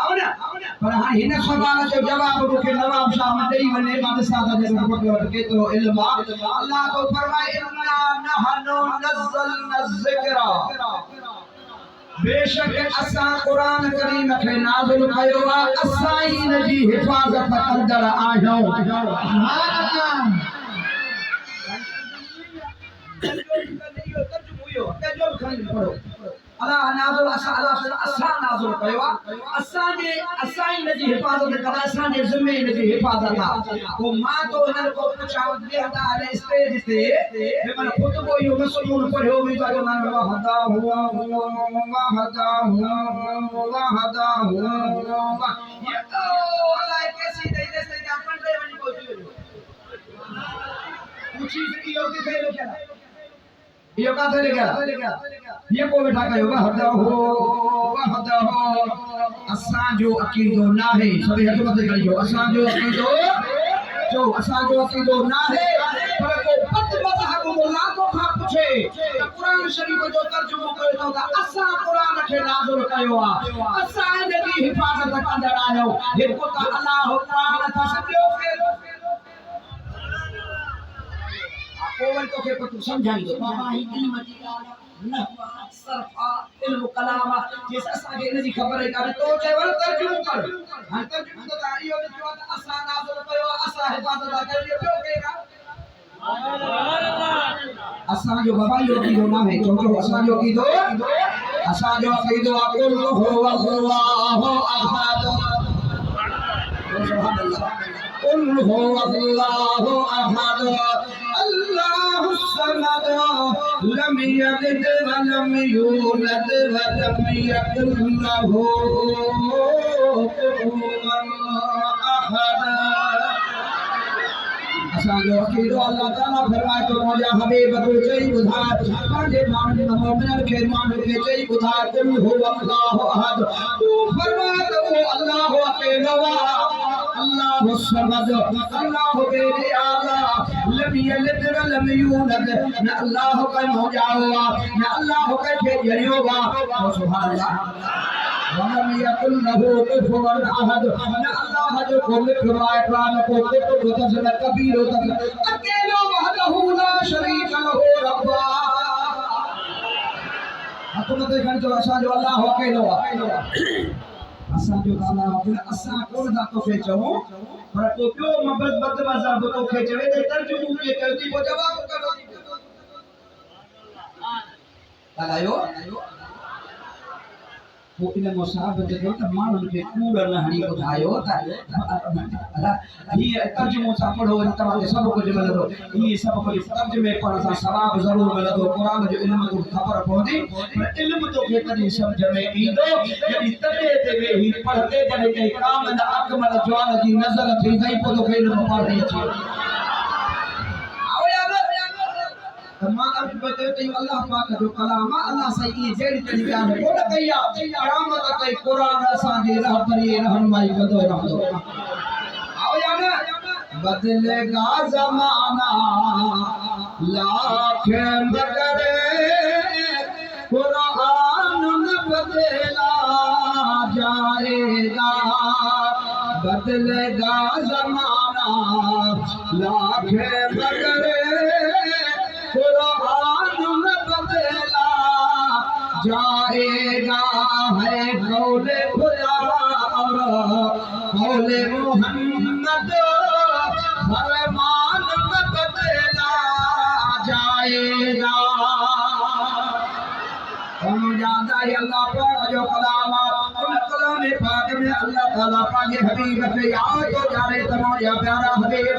आओ ना पर हां हिन सवाल जो जवाब मूंखे नवाब शाह में ॾेई वञे बादशाह दा जेको पकड़ केतिरो इल्म आहे अल्लाह तो फरमाए इन्ना नहनु नज़लना ज़िक्रा बेशक असां कुरान करीम खे नाज़िल कयो आहे असां ई इन जी हिफ़ाज़त कंदड़ आहियूं अल्लाह नाज़िल असां नाज़िल कयो आहे असां इन जी हिफ़ाज़त कंदा असां जे ज़िम्मे इन जी हिफ़ाज़त आहे को मां तो हिन को पुछां बेहदा अने स्टेज ते मन खुतबो इहो मसलून पढ़ियो वई तो ना वहदा हुआ ये तो अल्लाह कैसी दे दे जा पंडे वनी पहुंची पूछी इहो किथे लिखिया यो का थे गया ये को बैठा कयो वहदा हो असां जो अकीदो ना है सभी हथ मत करियो असां जो अकीदो ना है पर को पत मजहब मुल्ला को खा पूछे त कुरान शरीफ जो तर्जुमो कयो त असां कुरान खे नाज़िल कयो आ असां इन जी हिफ़ाज़त कंदड़ आहियो हिकु त अल्लाह ताला था सॼो कोवल तो के पतु समझाई दो बाबा ही इल्म जी नहवा सरफा इल्म कलाम जिस असा के इनजी खबर है करे तो चेवल तर्जुमो कर हां तर्जुमो तो इयो जो असा नाज़िल कयो असा हिफाजत करियो क्यों कहेगा असा जो बाबा यो की दो ना है जो असा जो की दो कुल हुवा अल्लाहु अहद सुभान अल्लाह कुल हुवा अल्लाहु अहद अल्लाहु समद लम यलिद व लम यूलद व लम यकुल लहू कुफुवन अहद असा जो अकीदो अल्लाह ताला फरमाए तो मौला हबीब को चई बुधा पंहिंजे माण्हुनि मोमिननि खे माण्हू खे चई बुधा कुल हुवा अल्लाहु अहद तू फरमा तो अल्लाह अकेलो अल्लाहु समद अल्लाह बेरे आला लम यलिद व लम यूलद न अल्लाह का मौजा हुआ न अल्लाह का जरियो हुआ सुभान अल्लाह वलम यकुल लहू कुफुवन अहद न अल्लाह जो कुल फरमाए कुरान को कुतुब तजल कबीर तक अकेलो वहदहु ला शरीक लहू रब्बा हकमत खण जो असा जो अल्लाह अकेलो असा जो अल्लाह असा कोन दा तो के चओ पर को पियो मबद बद मज़हब तो के चवे ते तर्जुमो के करती को जवाब करो लगायो वो इन मुसाहब जे त माण्हुनि खे कूड़ न हणी ॿुधायो त हीअ तर्जुमो सां पढ़ो वरी तव्हांखे सभु कुझु मिलंदो हीअ सभु कुझु तर्जुमे पढ़ण सां सवाबु ज़रूरु मिलंदो क़ुरान जो इल्म तोखे ख़बर पवंदी पर इल्म तोखे तॾहिं सम्झ में ईंदो जॾहिं तॾहिं ते वेही पढ़ंदे जॾहिं कंहिं कामिल अकमल जवान जी नज़र थींदई पोइ तोखे इल्म पढ़णी अचे मां अर्ज़ बते तो अल्लाह पाक जो कलाम अल्लाह सही जेड़ी तरीका है वो कहिया क़यामत ताईं कुरान असा जी रहबरी रहनुमाई कंदो रहंदो आओ या ना बदलेगा ज़माना लाख मगर कुरान न बदला जाएगा बदलेगा ज़माना लाख मगर कुरान न बदला जाएगा है कौले खुदा और कौले मोहम्मद फरमान न बदला जाएगा हम ज्यादा अल्लाह पाक जो कलाम उन कलाम पाक में अल्लाह ताला पाक हबीब के याद तो जाने तमाम प्यारा हबीब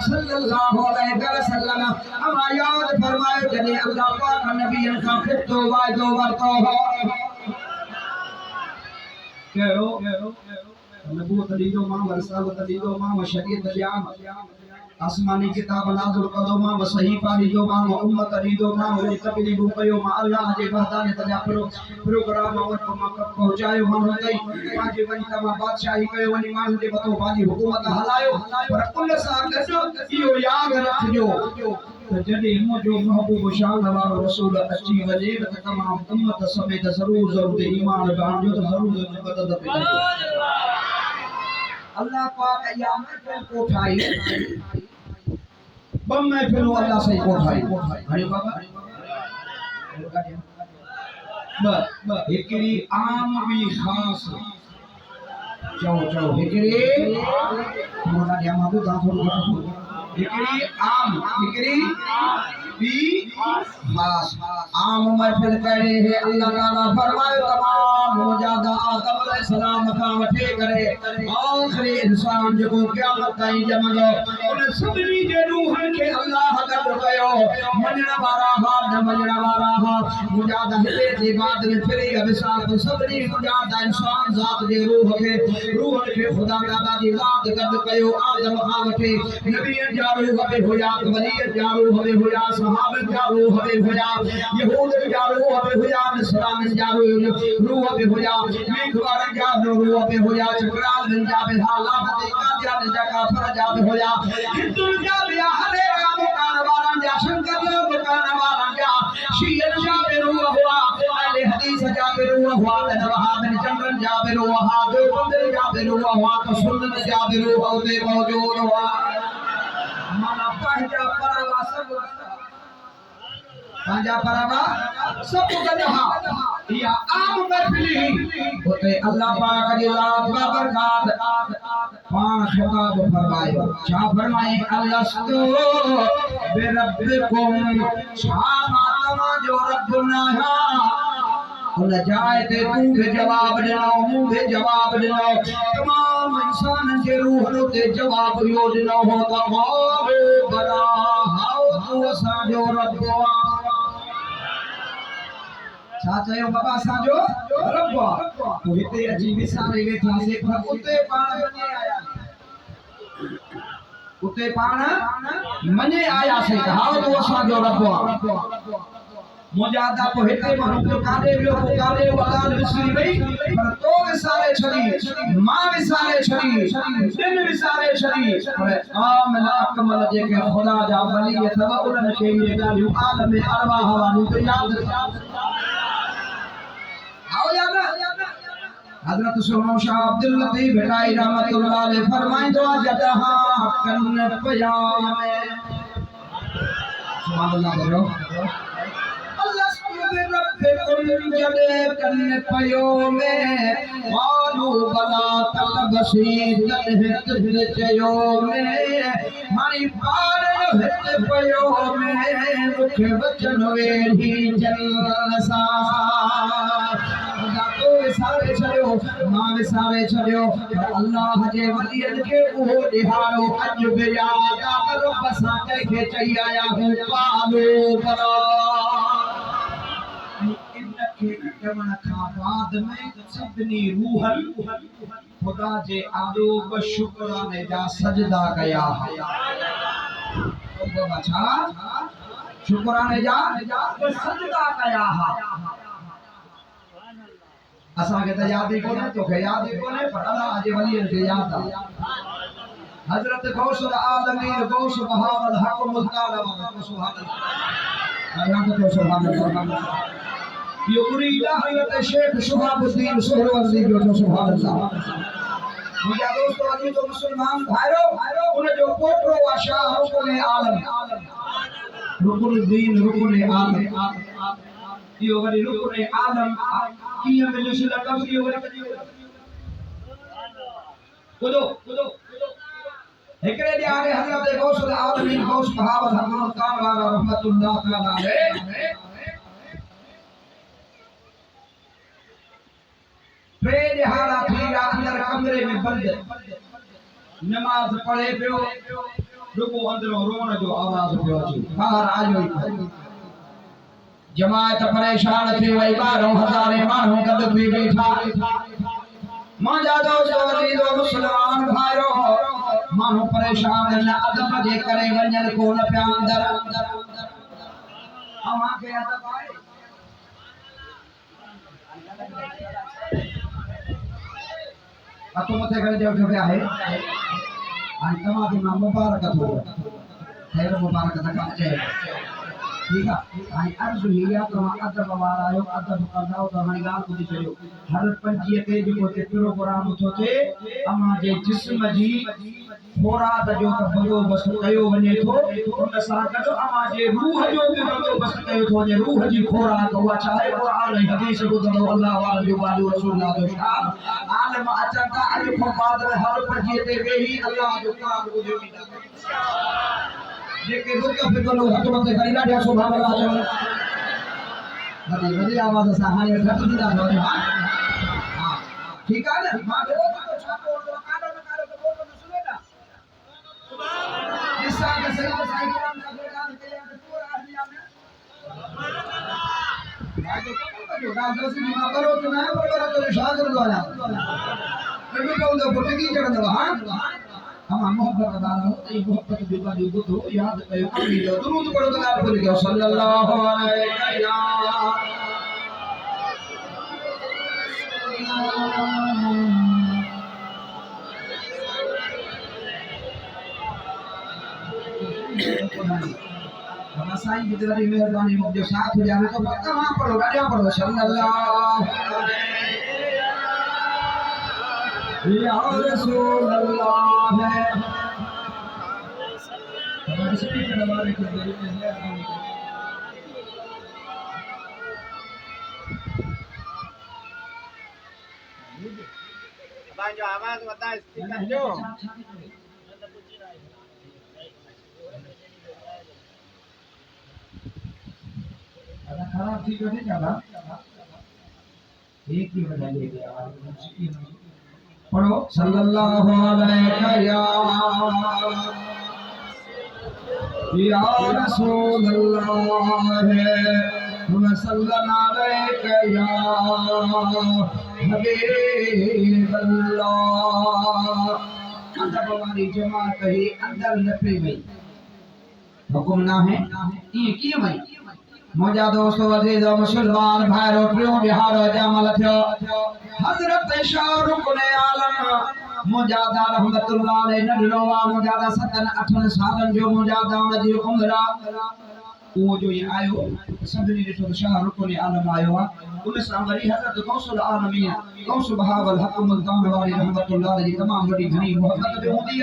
सल्लल्लाहु अलैहि वसल्लम हम याद फरमाए जने अल्लाह पाक नबी का फितो वादो वरतो हो कहो नबूवत दीदो मां वरसावत दीदो मां शरीयत जाम आसमानी किताब नाज़िल कदो मां सही पानी जो मां उम्मत दीदो मां वरी तकलीफ कयो मां अल्लाह जे वहदाने तजा प्रोग्राम वट मां पहुंचायो मां गई पांजे वनी तमा बादशाही कयो वनी मां जे बतो पांजी हुकूमत हलायो पर उन सा गजो इयो याद रखजो जॾहिं मुंहिंजो महबूब शान वारो रसूल अची वञे त तमाम उम्मत समेत ज़रूर ईमान बांधो त ज़रूर मदद मिले अल्लाह पाक या महफिल कोठाई बम महफिल अल्लाह सही कोठाई हरि बाबा हिकड़ी आम भी खास चओ हिकड़ी मोना दिया माबू दा थोरो हिकड़ी आम हिकड़ी भी खास आम महफिल करे है अल्लाह ताला फरमाए तमाम मुजादा आदम अलैहिस्सलाम का वठे करे आखिरी इंसान जो क़यामत ताईं जमंदो उन सभिनी जे रूहन के अल्लाह गद कयो मञण वारा हा न मञण वारा हा मुजादा हिते जे बाद में फिरी अभिशाप सभिनी मुजादा इंसान ज़ात जे रूह के खुदा ताला जी ज़ात गद कयो आदम खां वठे नबी जा रूह बि हुया वली जा रूह बि हुया सहाबा जा रूह बि हुया यहूद जा रूह बि हुया नसरान जा रूह बि हुया मेघवार जा रूह बि हुया चक्राल जा बि हालात दे का जा काफर जा बि हुया हिंदू जा बि हरे राम कान वारन जा शंकर कान वारन जा शीयत जा बि रूह हुआ अहले हदीस जा बि रूह हुआ वहाब बिन जंगल जा बि रूह हुआ देवबंद जा बि रूह हुआ तो सुन्नत जा बि रूह उते मौजूद हुआ माना पंहिंजा परावा सब गदहा या आम महफिली होते अल्लाह पाक जी लात बरकत पान खिताब फरमाए क्या फरमाए अल्लाहु बिरब्बिकुम शामा तमा जो रब्बना उन जाए ते तू भी जवाब देना मूं भी जवाब देना तमाम इंसान जे रूह ते जवाब यो देना हो तो बड़ा हाउ तू साजो रब्बा साचयो बाबा साजो रब्बा तो हिते अजी विसारे वेठा से पर उते पाण मने आया से हाउ तू साजो रब्बा मुजादा को हिते मानू को कादे वियो को कादे वलाल विसरी वई पर तो विसारे छड़ी मां विसारे छड़ी दिन विसारे छड़ी पर आम अकमल जेके खुदा जा वली अथवा उन्हनि खे ये ॻाल्हियूं आलम अरवाह वाली तो याद आओ याद हजरत सुनो शाह अब्दुल लतीफ भेटाई रहमतुल्लाह अलैह फरमाइंदो जदहा कन पया में सुभान अल्लाह करो जदे कन पयो में मानू बला तल बसीर हित चयो में मानी पार हित पयो में मुख वचन वेही जलसा तो विसारे छड़ियो मां विसारे छड़ियो अल्लाह जे वलियन के वो दिहारो अज बे याद करो बसा के चई आया हूं पालो बरा जमन का बाद में सभनी रूहन खुदा जे आदोब शुक्राने जा सजदा कया अच्छा शुक्राने जा सजदा कया असा के त याद ही कोने तो के याद ही कोने पर अल्लाह जे वलियन के याद हजरत गौसुल आलमीन गौस बहावल हक मुल्तान सुभान अल्लाह तो सुभान अल्लाह ये मुरीदा हजरत शेख शुहाबुद्दीन सोहरवर्दी जो तो सुभान अल्लाह मुझे दोस्तों अजी तो मुसलमान भाइयों उन जो पोटरो आशा रुकने आलम रुकुन दीन रुकुने आलम यो वरी रुकुने आलम किया मिलो से लगा यो वरी कूदो एकरे दे आगे हजरत गौसुल आलमीन गौस बहावल हजरत कान वाला रहमतुल्लाह तआला अलैह टे दिहाड़ा थीरा अंदर कमरे में बंद नमाज पढ़े पियो रुको अंदरों रोने जो आवाज पियो अची बाहर आयो जमात परेशान थी वई 12,000 माण्हू गद थी बैठा मां जादो चवली दो मुसलमान भाइयो माण्हू परेशान न अदब जे करे वञन कोन पिया अंदर अवां के अदब आहे तो मथे करे जो क्या है आज तमाम इमाम मुबारक हो खैर मुबारक का है ठीक है हाणे अर्ज़ ही आहे तव्हां अदब वारा आहियो अदब कंदव त हाणे ॻाल्हि ॿुधी छॾियो हर 25 ते जेको हिते प्रोग्राम थो थिए अव्हां जे जिस्म जी खुराक जो त बंदोबस्तु कयो वञे थो उन सां गॾु अव्हां जे रूह जो बि बंदोबस्तु कयो थो वञे रूह जी खुराक उहा चाहे क़ुरान ऐं हदीस ॿुधंदो अल्लाह वारनि जो ॻाल्हियूं रसूलुल्लाह जो शान आलिम अचनि था अॼु खां बाद में हर 25 ते वेही अल्लाह जो क़ुरान ॿुधो वेंदा जेके दुख फिकरो हथ मथे खणी ॾाढा सुभाणे अल्लाह चवनि वॾी आवाज़ सां हाणे घटि थींदा हा ठीकु आहे न मां तो छापो काॾो न काॾो त बोलो न सुने ना सुभान अल्लाह ॾिसां त सही त साईं क़ुरान में ॻाल्हि कई आहे त पूरा हलिया में सुभान अल्लाह भाई तो करो दाल दोसी मां करो तो ना पर तो शागिर्द वाला नबी को तो पुटगी चढ़ंदो हां हम मोहब्बत दान हो ये मोहब्बत की बात को तो याद कयो कभी जो दुरूद पढ़ो तो आप बोल के सल्लल्लाहु अलैहि वसल्लम साईं की तेरी मेहरबानी मुझे साथ हो जावे तो तमाम पढ़ो गाड़ियां पढ़ो सल्लल्लाहु अलैहि या रसूल अल्लाह है हमारे स्पीकर हमारे को देरी में मेहरबानी भाई जो आवाज बता स्पीकर जो अगर खराब ठीक है क्या एक ही बजा ले गया आवाज पढ़ो सल्लल्लाहु अलैहि या रसूल अल्लाह वसल्लम अलैहि या हबीब अल्लाह अदब वाली जमात ही अंदर लपे गई हुक्म ना है ये किए भाई मौजा दोस्तों अजीज और मुसलमान भाई रोटियों बिहार जमल थियो हजरत शाहरुख ने आलम मुजादा रहमतुल्लाह अलैहि नडलोवा मुजादा 7-8 सालन जो मुजादा जी उम्र वो जो ये आयो सदरी ने तो शाहरुख ने आलम आयो उन सां वरी हजरत गौसुल आलमीन गौस बहावल हक मुल्तान वाली रहमतुल्लाह अलैहि तमाम बड़ी घनी मोहब्बत बि हूंदी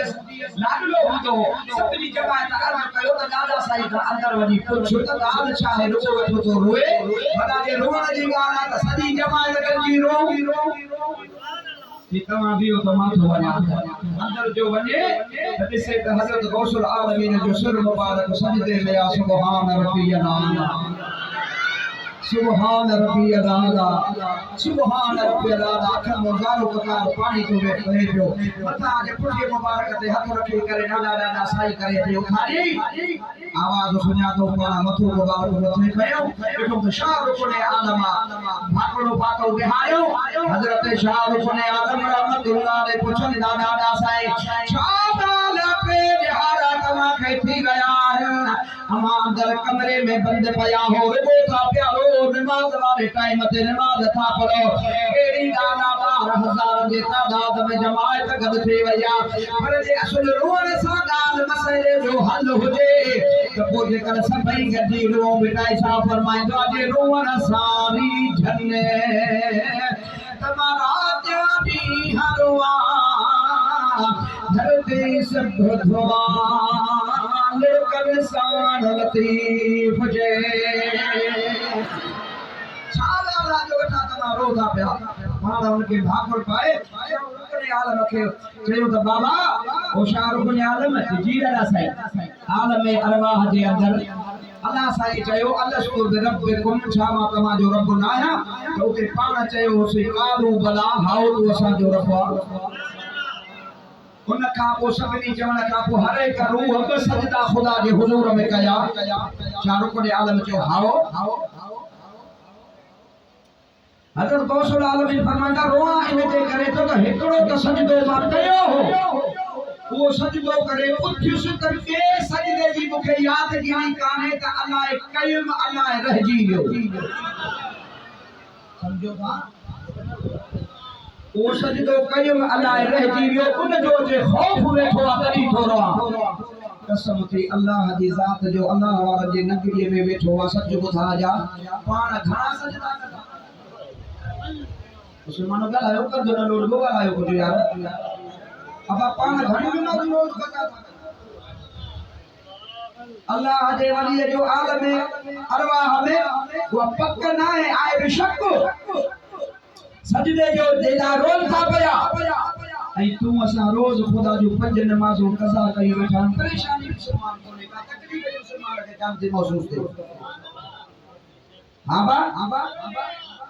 लाडलो हूंदो सदरी जमात अर्ज कयो त दादा साईं का अंदर वञी पुछो त ॻाल्हि छा आहे रुको वठो तो रोए भला जे रोण जी ॻाल्हि आहे त सॼी जमात गॾिजी रो कि तव्हां भी तो माथो वञा अंदर जो वञे त ॾिसे त हज़रत गौसुल आलमीन जो सिर मुबारक सजदे में आ सुभान रब्बियल आला सुभान रब्बियल आला सुभान रब्बियल आला अखर मोजारो ककार पानी तो वे कहे जो मथा जे पुठे मुबारक ते हथ रखी करे डाडा डाडा साई करे थे उठारी आवाज सुना तो पाना मथो मुबारक मथे कयो देखो तो शाहरुख ने आलम भाकड़ो पातो बिहायो हजरत शाहरुख ने आलम रहमतुल्लाह ने पुछन डाडा डाडा साई छाबाल पे बिहारा तमा के थी गया है हम अंदर कमरे में बंद पया हो रे था प्यारो नमाज वाले टाइम ते नमाज था पढ़ो एड़ी गाना 12,000 जे तादाद में जमात गद थी वया पर जे असल रोण सा गाल मसले जो हल होजे तो को जे कर सभई गदी रो बिटाई सा फरमाइंदो जे रोण सारी झने तमारा जानी हरवा धरती सब धवा कर सान लतीफ जे छाला राजो वठा तना रोदा पिया मां उनके भाकर पाए उनके आलम के चयो त बाबा ओ शाहरुख ने आलम जी दादा साईं आलम में अरवाह जे अंदर अल्लाह साईं चयो अल्लाह बि रब्बिकुम छा मां तमा जो रब न आहियां त उते पाण चयो सी कालू बला हाउ तू असा जो रब उन का को सभनी चवण का को हर एक रूह बि सजदा खुदा जे हुजूर में कया शाहरुख ने आलम चयो हाओ हजरत गौसुल आलमीन फरमांदा रोआ इनके करे तो हिकड़ो तो सजदो मां कयो हो वो सजदो करे उठिस त के सजदे जी मुखे याद गिनी काने त अल्लाह कयम अल्लाह रहजी वियो समझो था वो सजदो कयम अल्लाह रहजी वियो उन जो जे खौफ वेठो आ तडी थोरो कसम थी अल्लाह जी ज़ात जो अल्लाह वारनि जे नगरीअ में वेठो आहे सच ॿुधा जा पाण घणा सजदा कंदा मुस्लमानो ॻाल्हायो कंदो न लोड बि ॻाल्हायो कुझु यार अब पाण घणी नमाज़ रोज़ कंदा अल्लाह जे वली जो आलम अरवाह में वो पक न आहे बेशक सजदे जो देदा रोज़ था पया ऐं तू असां रोज़ खुदा जो पंज नमाज़ूं कज़ा कई वेठा परेशानी मुसलमान कोने का तकलीफ मुसलमान के जान से महसूस थे हां बा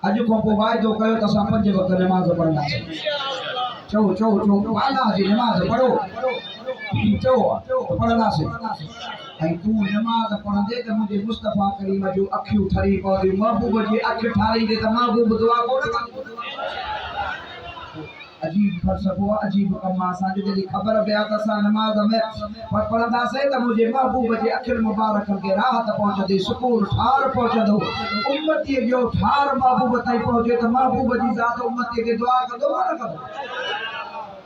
अज को पोइ वाइदो कयो त असां पंज वक्त नमाज़ पढ़ंदासीं चओ अल्लाह जी नमाज़ पढ़ो चओ पढ़ंदासीं ऐं तू नमाज़ पढ़ंदे त मुंहिंजे मुस्तफ़ा करीम जो अखियूं ठरी पवंदियूं महबूब जी अखि ठारींदे त महबूब दुआ कोन कंदो अजीब फलसफो अजीब कम असां जो जॾहिं ख़बर पिया त असां नमाज़ में पढ़ंदासीं त मुंहिंजे महबूब जे अखियुनि मुबारकनि खे राहत पहुचंदी सुकून ठार पहुचंदो उम्मतीअ जो ठार महबूब ताईं पहुचे त महबूब जी ज़ात उम्मतीअ खे दुआ कंदो न कंदो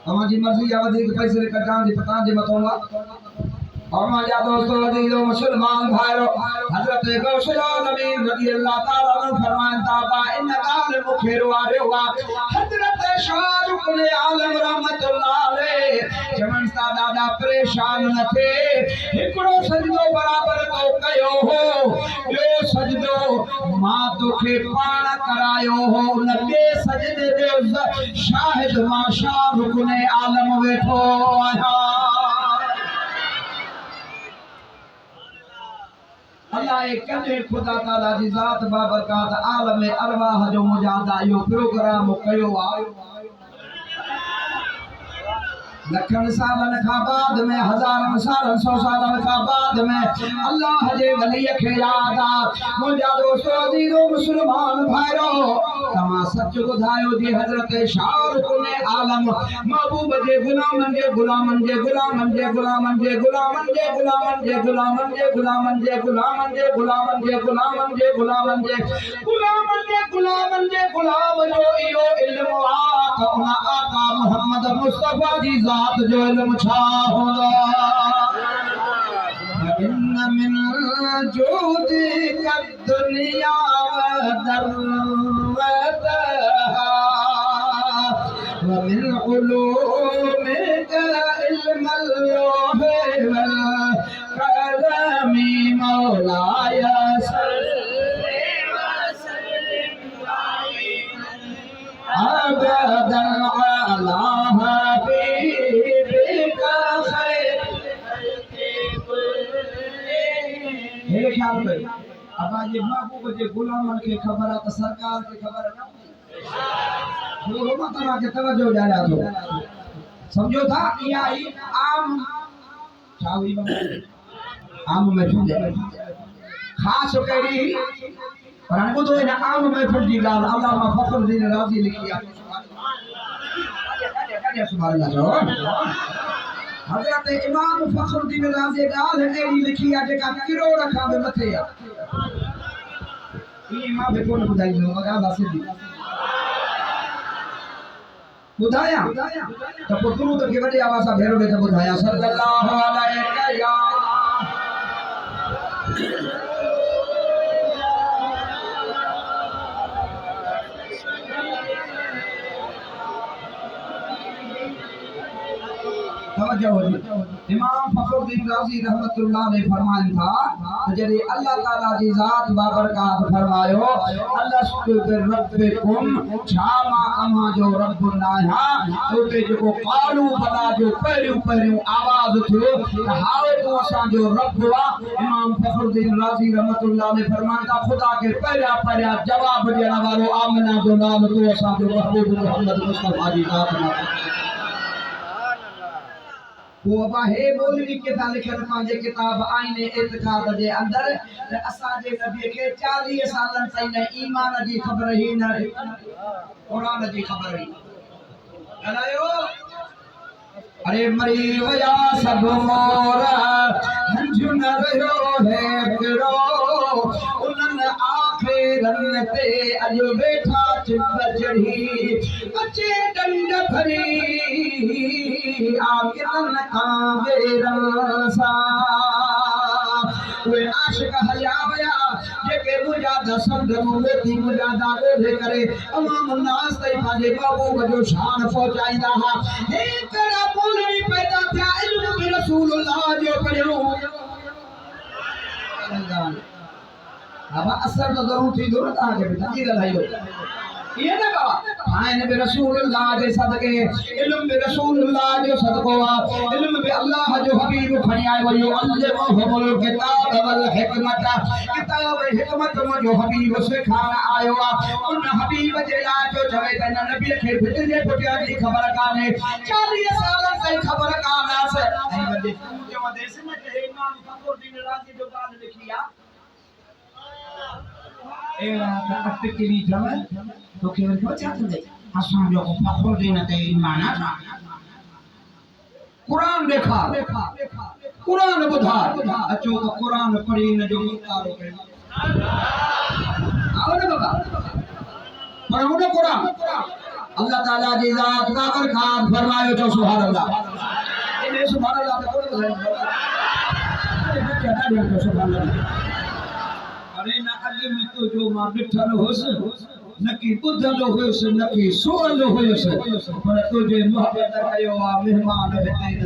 तव्हांजी मर्ज़ी आहे वधीक पैसे कढां जी पता जे मथां आहे और माजा दोस्तों अजीजो मुसलमान भाइरो हजरत गौसुल नबी रज़ी अल्लाह ताला ने फरमाया था इन गाल मुखे रुआरियो हजरत शाहरुख ने आलम रहमतुल्लाह अलैह जमन सा दादा परेशान न थे एकड़ो सजदो बराबर तो कयो हो यो सजदो मां तोखे पाण करायो हो न के सजदे जो शाहिद मां शाहरुख ने आलम वेठो आया अल्लाह कने खुदा ताला जी ज़ात बाबरकात आलम अरवाह जो मुजादा यो प्रोग्राम कयो आहे लखन सालन का बाद में हजारन सालन सौ सालन का बाद में अल्लाह जे वली के याद आ मुझा दोस्तों अजीजो मुसलमान भाइरो तमा सच बुधायो जी हजरत शाहरुख ने आलम महबूब जे गुलामन जे गुलामन जे गुलामन जे गुलामन जे गुलामन जे गुलामन जे गुलामन जे गुलामन जे गुलामन जे गुलामन जे गुलामन जे गुलामन जे गुलामन जे गुलामन जे गुलाम जो इयो इल्म आ त उन आका मोहम्मद मुस्तफा जी ज़ात जो इल्म छा होंदा इन मिन जूदी का दुनिया दरवतहा व मिन उलूमिका इल्म अल्लाह वल कलमी मौलाया अबदन अला हबीबिका खैर मेरे ख्याल में अब ये महबूब जे गुलामन के खबर है तो सरकार के खबर है ना वो मतलब के तवज्जो जाया तो समझो था या ही आम चावी आम में छूटे खास करी पर हमको तो इन आम में फुटी गाल अल्लामा फखरुद्दीन राज़ी लिखी है सुभान अल्लाह हजरत इमाम फखरुद्दीन राज़ी गाल एड़ी लिखी है जेका किरोड़ खां बि मथे है ई मां बि कोन बुधाई हो मगा सिधी बुधाया तो पुतरू तो के वडे आवाज सां भेरो दे बुधाया सल्लल्लाहु अलैहि इमाम फखरुद्दीन राज़ी रहमतुल्लाह ने फरमाया था जदे अल्लाह ताला जी ज़ात बाबरकात फरमायो अल्लाह रब्बकुम छामा अमा जो रब्बुना है उते जो कालू बला जो पहिरियों आवाज थियो हाउ तो असा जो रब वा इमाम फखरुद्दीन राज़ी रहमतुल्लाह ने फरमाया था खुदा के पहिरिया जवाब देने वालो आमना जो नाम तो असा जो महबूब मोहम्मद मुस्तफा जी ज़ात ना वो बाहे मौलवी के था लिखन पांजे किताब आईने इत्तिकाद जे अंदर असा जे नबी के 40 सालन ताईं ईमान जी खबर ही न कुरान जी खबर ही हलायो अरे मरी वया सब मोरा हंजु न रहो है करो उनन आखिरन ते अजो बैठा चिप चढ़ी अचे डंड भरी आकिरन आवेरन सा आशिक हया वया जेके मुजा दसम दमो मोती मुजा दागो दे करे अवाम नास तई पाजे महबूब जो शान पहुंचाईंदा हा हे कड़ा मौलवी पैदा थिया इल्म में रसूलुल्लाह जो पढ़ियो अब असर तो जरूर थी जरूरत आके बेटा ये गलाइयो ये ना कहा आइन बे रसूलुल्लाह के सदके इल्म बे रसूलुल्लाह जो सदको इल्म बे अल्लाह जो हबीब खणी आयो वयो अल्लाहुल किताब वल हिकमत किताब हिकमत जो हबीब सिखाण आयो उन हबीब जे ला जो चवे त नबी के भितरे पुटिया जी खबर काने 40 साल ताईं खबर काना से ऐं वडे जो देश में के इमाम फखरुद्दीन राज़ी जो गाल लिखी आ अटकली जमल तो केवल क्यों चाहते थे असां जो फखरुद्दीन ते ईमान था कुरान देखा कुरान बुधा अचो तो कुरान पढ़ी न जो मुतारो के आओ ना बाबा पढ़ो ना कुरान अल्लाह ताला जी जात का बरकत फरमायो जो सुभान अल्लाह इने सुभान अल्लाह तो कोई अरे क्या था जो सुभान अल्लाह अरे ना अगे में तो जो मां बिठल होस न की बुधल होस न की सोल होस पर तुझे मोहब्बत कयो आ मेहमान हिते न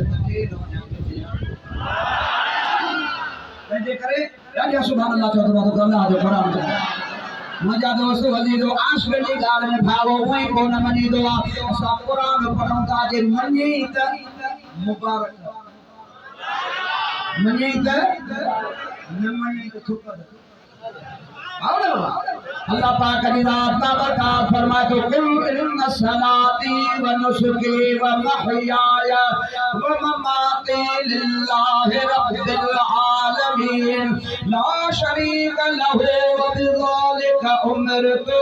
तके करे राजा सुभान अल्लाह तो अल्लाह जो कुरान मजा दोस्त वली दो आश गली गाल में भावो वही को न मनी दो असा कुरान पढ़ो ता जे मनी त मुबारक मनी त न मनी त थुपर अल्लाह पाक की रात का बरकत फरमाए तो कुल इन्ना सलाती व नुसुकी व महयाया व ममाती लिल्लाहि रब्बिल आलमीन ला शरीक लहू व बिज़ालिका उमिरतु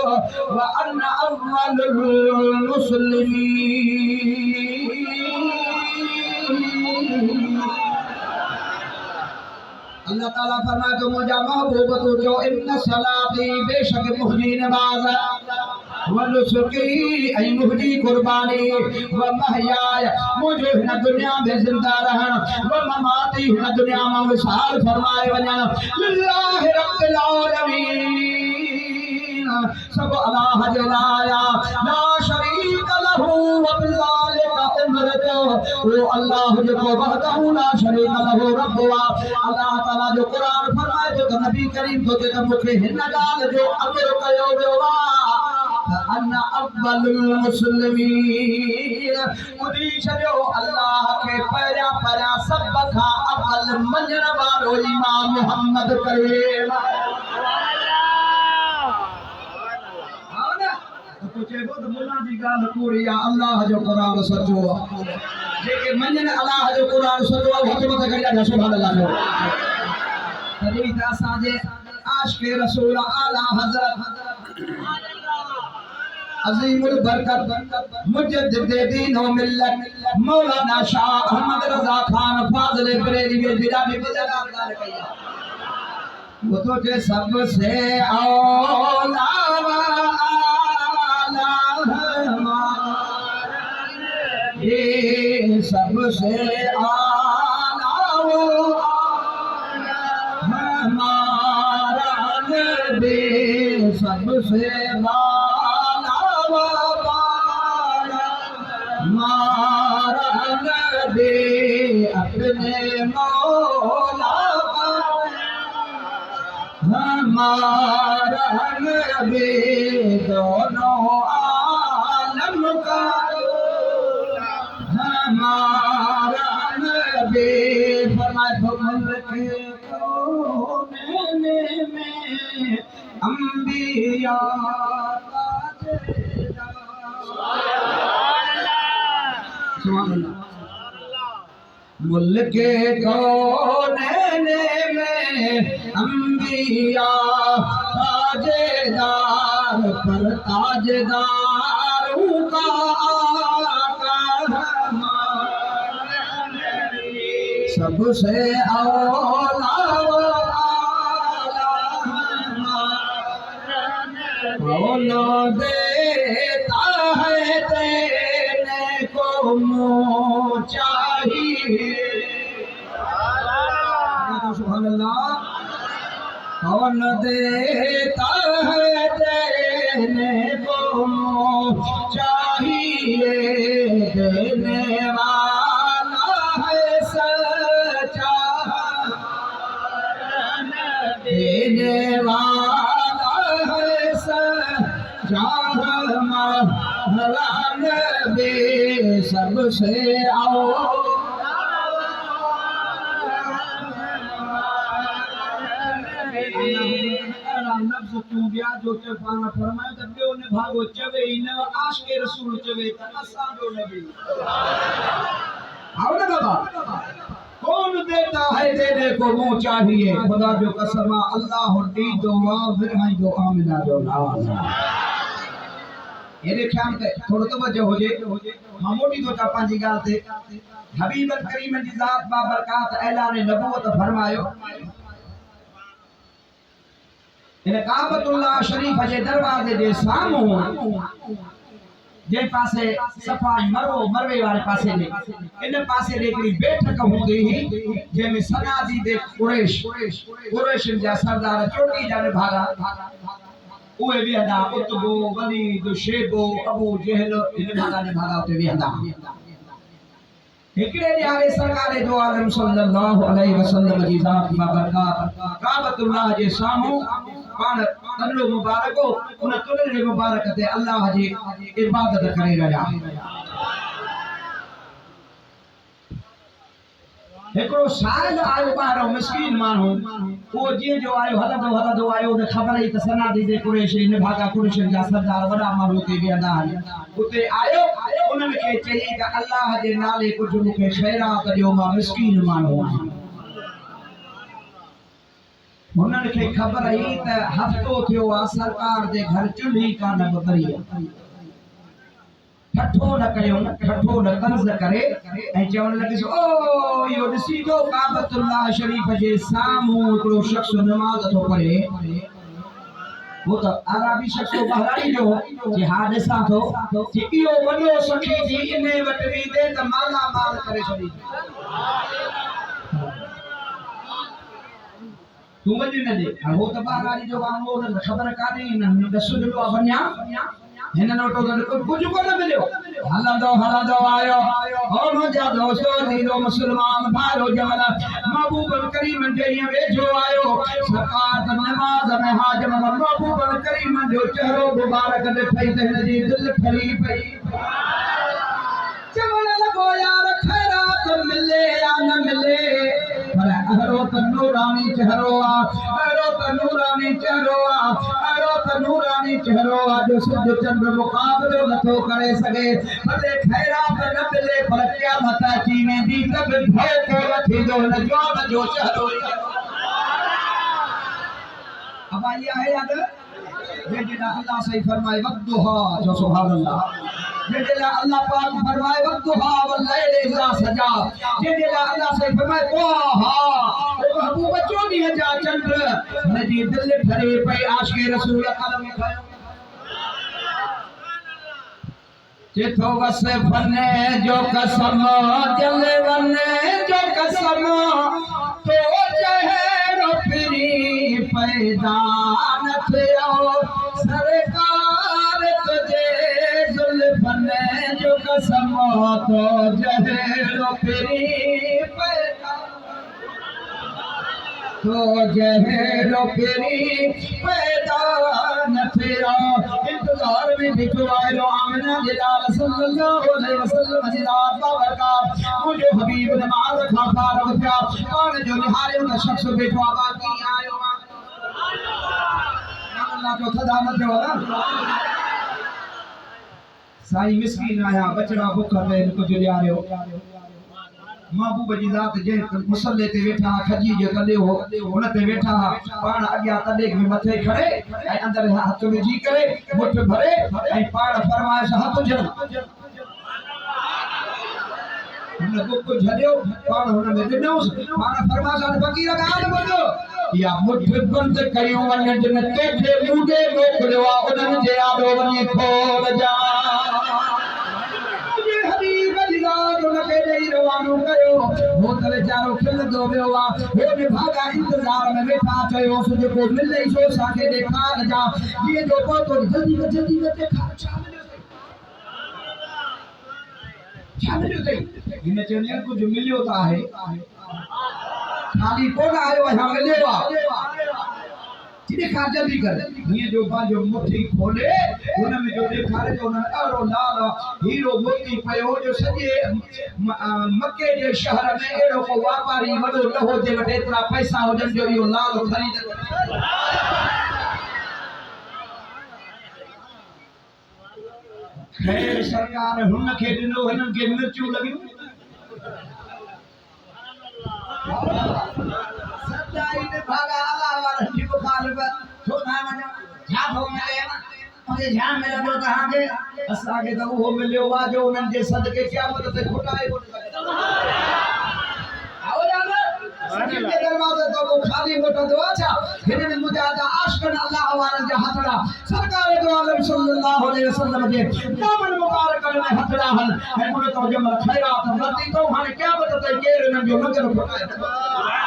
व अन्ना अव्वलुल मुस्लिमीन अल्लाह ताला फरमाए तो मुझा महबूब तो जो इन्ना सलाती बेशक मुहजी नमाज व नुसुकी ऐ मुहजी कुर्बानी व महयाया मुझे न दुनिया में जिंदा रहन व ममाती न दुनिया में विसाल फरमाए वना लिल्लाहि रब्बिल आलमीन सब अल्लाह जलाया ला शरीक लहू व बिज़ालिका उमिरतु वो अल्लाह जो वहदहू ला शरीक लहू रब्बुआ अल्लाह ताला जो कुरान फरमाए तो नबी करीम तो के मुखे हिन गाल जो अमर कयो वियो अन्ना अव्वलुल मुस्लिमीन मुदी छो अल्लाह के पहला पहला सब का अव्वल मञण वारो इमाम मोहम्मद करीम तो चेबो तो मुल्ला जी गाल पूरी अल्लाह जो कुरान सचो जेके मञन अल्लाह जो कुरान सचो हुकूमत करिया सुभान अल्लाह जो तभी दासा जे आशिक रसूल आला हजरत अजीमुल बरकत मुजद्दिद दीन व मिल्लत मौलाना शाह अहमद रजा खान फाजिल बरेली में बिदा में गाल कया वो तो जे सबसे औला ये सबसे आला हमारा नबी सबसे आला हमारा नबी अपने मौला हमारा नबी दोनों आलम का हमारा नबी फरमाए के कोने में अंबिया मुल्क कोने में अंबिया ताजेदार पर ताजेदार का सबसे औला औला देता है देने को मुँह चाहिए सुभान अल्लाह कौन देता है देने को चाहिए, देने वाला है सच्चा, देने वाला है सच्चा, हमारा नबी सबसे आओ। नफ्स तू बिया जो के पाना फरमाए त बियो ने भागो चवे इन आशिक रसूल चवे त असा जो नबी आओ ना बाबा। कौन देता है देने को मुंह चाहिए, खुदा जो कसम अल्लाह दी दुआ फिर है जो आमिना जो नाम। ये ख्याल ते थोड़ो तो वजह हो जे मामूली तो चा पांजी गाल ते हबीब करीम दी जात बा बरकत ऐलान नबूवत फरमायो। इन काबतुल्लाह शरीफ जे दरवाजे जे सामू जे पासे सफा मरो मरवे वाले पासे ने इन पासे दे हिकिड़ी बैठक हूंदी हुई जंहिंमें सनादी दे कुरैश जा सरदार चोटी जा भागा उहे वेहंदा, उतबो वलीद शेबो अबू जहल इन भागा ने भागा उते वेहंदा। हिकड़े ॾियारे सरकार दो आलम सल्लल्लाहु अलैहि वसल्लम जी ज़ात बाबरकात काबतुल्लाह जे सामू पाण तनलो मुबारक उन तुलले मुबारक ते अल्लाह जी इबादत करे रहा। हिकड़ो साल आयो बाहर मिस्कीन मानू वो जी जो आयो हदो आयो ने खबर ही त सनादी दे कुरैश इन भागा कुरैश जा सरदार वडा मानू ते वेंदा उते आयो उन्हन के चई त अल्लाह जे नाले कुछ मुखे खैरात ॾियो मां मिस्कीन मानू आहियां। उन्हन के खबर ही त हफ्तो थियो आ सरकार जे घर चुल्ही कान बबरी ठठो न कयो ठठो न कर्ज करे ऐं चवण लॻिस ओ यो ॾिसी जो काबतुल्लाह शरीफ जे सामू हिकिड़ो शख्स नमाज़ थो पढ़े। वो तो अरबी शख्स बहराई जो जे हादिसा थो कि इहो वॾो सखी जी इने वट वींदे त माला माल करे छॾी। तू वञी न दे हो त बहराई जो वांगुरु हुन ख़बर कान्हे न दस ॾिनो आहे वञा हिन नोटो कुछ कोन मिलियो। हलंदो आयो ओ मुंहिंजा दोस्तो नीरो मुसलमान भाइरो जमल महबूब करीम जे वेझो आयो सरकार त नमाज़ में हाजिर महबूब करीम जो चेहरो मुबारक ॾिठई त हिन जी दिलि ठरी पई। चवण लॻो यार खैरात मिले या न मिले पर अहिड़ो त नूरानी चेहरो आ जो सूरज चंद्र मुक़ाबिलो नथो करे सघे। भले खैरात न मिले पर क़यामत अची वेंदी त बि भउ कोन थींदो हिन जवान जो चेहरो। अब आई आहे याद जेॾा अल्लाह सही फरमाए वक़्तुहा जो सुभान अल्लाह जेॾा अल्लाह पाक फरमाए वक़्तुहा वल्लैल इज़ा सजा जेॾा अल्लाह सही फरमाए तोहा महबूब चोनी जा चंद्र नजी दिल ठरे पई आशिक़ रसूल कलम खयो जिथो वस फने जो कसम जल वने जो कसम तो चेहरो फिरी पैदा न थियो सरकार तुझे जुल्फने जो कसम तो जहरो फिरी पैदा तो जहरो फिरी पैदा न थियो। इंतजार में बिठो आयो आमिना जिलाल सल्लल्लाहु अलैहि वसल्लम जिलाल बाबरकात मुझे हबीब नमाज खा फारग थिया पाण जो निहारे उन शख्स बिठो बाकी आयो अल्लाह को सदा न थियो ना साईं मिस्कीन आया बचड़ा भुख में कुछ ॾियारियो महबूब जी ज़ात जे मुसल्ले ते वेठा खजी जो तले हो उन ते वेठा पाण अॻियां तले में मथे खड़े ऐं अंदर हथ विझी करे मुठ भरे ऐं पाण फरमाइश हथ जण हुन बुक झलियो पाण हुन में ॾिनोस पाण फरमाइश फ़कीर ॻाल्हि ॿुधो या मुठ बंद करियो वञ जिन तोखे मूंडे मोकिलियो आहे उन्हनि जे आॾो वञी खोल जा रवानो कयो हो त बेचारो खिलंदो वियो आहे हो निभागा इंतजार में वेठा चयो सो जेको मिले सो असांखे ॾेखार जा जीअं जो पहुतो जल्दी ॾेखार छा मिलियो अथई हिन चवंदी कुझु मिलियो त आहे खाली कोन आयो आहे मिलियो आहे ॾेखार जल्दी कर हीअं जो पंहिंजो मुट्ठी खोले हुन में जो ॾेखारे जो हुन ॾाढो लाल हीरो मोती पियो जो सॼे मके जे शहर में अहिड़ो को वापारी वॾो न हो जे वटि एतिरा पैसा हुजनि जो इहो लाल ख़रीद खैर सरकार हुन खे ॾिनो हिननि खे मिर्चूं लॻियूं सदाई ने भागा अल्लाह वाला जी मुखालिफ सोना वञो छा थो मिले मुझे छा मिलंदो तव्हांखे असांखे त उहो मिलियो आहे जो उन्हनि जे सदके क़यामत ते खुटाए के दरवाजे तो वो खाली मोटा दुआ छा हिननि मुजाहिदा आशिक़न अल्लाह वारनि जा हथड़ा सरकार दो आलम सल्लल्लाहु अलैहि वसल्लम जे दामन मुबारक में हथड़ा हल ऐं उन तो जमल खैरात नती तो हाणे क़यामत ते केर इन्हनि जो नज़र खुटाए